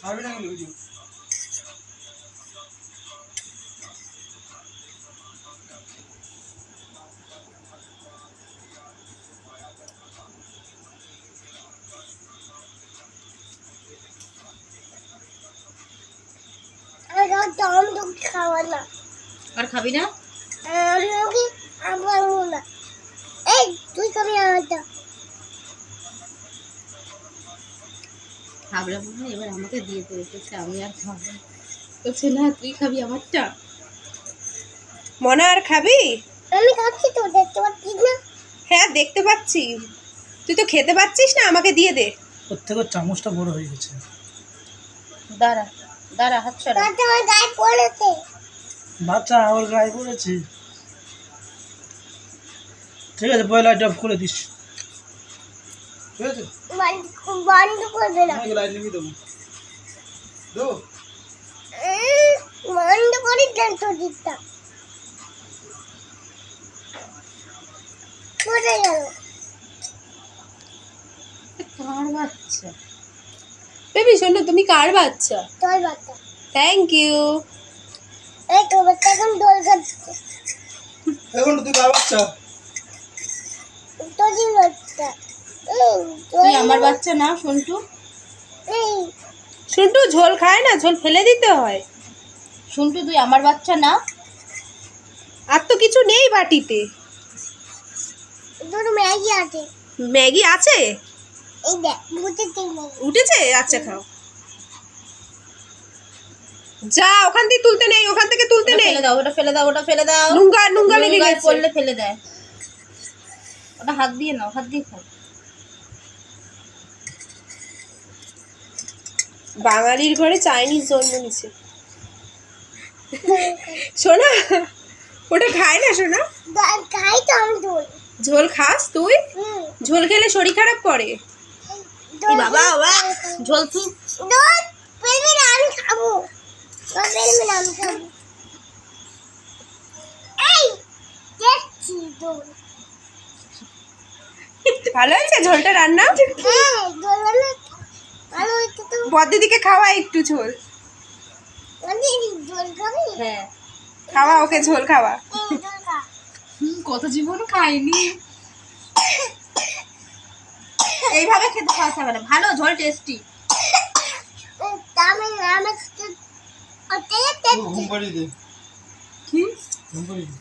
আর খাবি না? তুই খাবি আমারটা। খাবলা বলে এবার আমাকে দিয়ে দিয়েছে, আমি আর খাবো বলছে না তুই খাবি আমারটা। মনা আর খাবি? আমি খাচ্ছি তো, দেখতে পাচ্ছিস না? হ্যাঁ দেখতে পাচ্ছি, তুই তো খেতে পাচ্ছিস না, আমাকে দিয়ে দে। প্রত্যেকের চামচটা বড় হয়ে গেছে। দাঁড়া দাঁড়া, হাত ছাড়া। আমার গায়ে পড়েছে বাচ্চা, ওর গায়ে পড়েছে। ঠিক আছে, বয় লাইট অফ করে দিস। ঠিক আছে, বন্ধ করবে না, লাইট নিভিয়ে দেবো। বন্ধ করে দেন তো দিকটা। কোথায় গেল? কার বাচ্চা? বেবি শোনো, তুমি কার বাচ্চা? তোর বাচ্চা। Thank you. এই তোর বাচ্চা এখন দোল খাচ্ছে। এখন তুই কার বাচ্চা? তোরই বাচ্চা। তুই আমার বাচ্চা না সন্টু? এই সন্টু ঝোল খায় না, ঝোল ফেলে দিতে হয়। শুনটু তুই আমার বাচ্চা না? আর তো কিছু নেই বাটিতে। তোর ম্যাগি আছে। ম্যাগি আছে? এই দেখ উঠেছে ম্যাগি। উঠেছে? আচ্ছা খাও। যা ওখান থেকে তুলতে নেই, ওখান থেকে তুলতে নেই। ফেলে দাও, ওটা ফেলে দাও, ওটা ফেলে দাও। নুঙ্গা নুঙ্গা লেগে গায়ে গেছে। পড়লে ফেলে দেয়। ওটা হাত দিয়ে নাও, হাত দিয়ে খাও। বাঙালির ঘরে চাইনিজ জন্ম নিছে। সোনা ওটা খায় না সোনা? খাই তো আমি দোল। ঝোল খাস তুই? ঝোল খেলে শরীর খারাপ করে। এই বাবা বাবা ঝোল তুই দোল ফেলবি না, আমি খাবো। দোল ফেলবি না, আমি খাবো। এই দেখছি দোল। ভালো হয়েছে ঝোলটা রান্না? হ্যাঁ দোল ভালো হয়েছে তো। বদ্দিদিকে খাওয়া একটু ঝোল। মানে দোল খাবি? হ্যাঁ খাওয়া, ওকে ঝোল খাওয়া। এই দোল খা। কত জীবন খাইনি। এইভাবে খেতে খাওয়াতে হবে না, ভালো ঝোল টেস্টি। আমি আমি ঘুম পাড়িয়ে দে। কি? ঘুম পাড়িয়ে দে।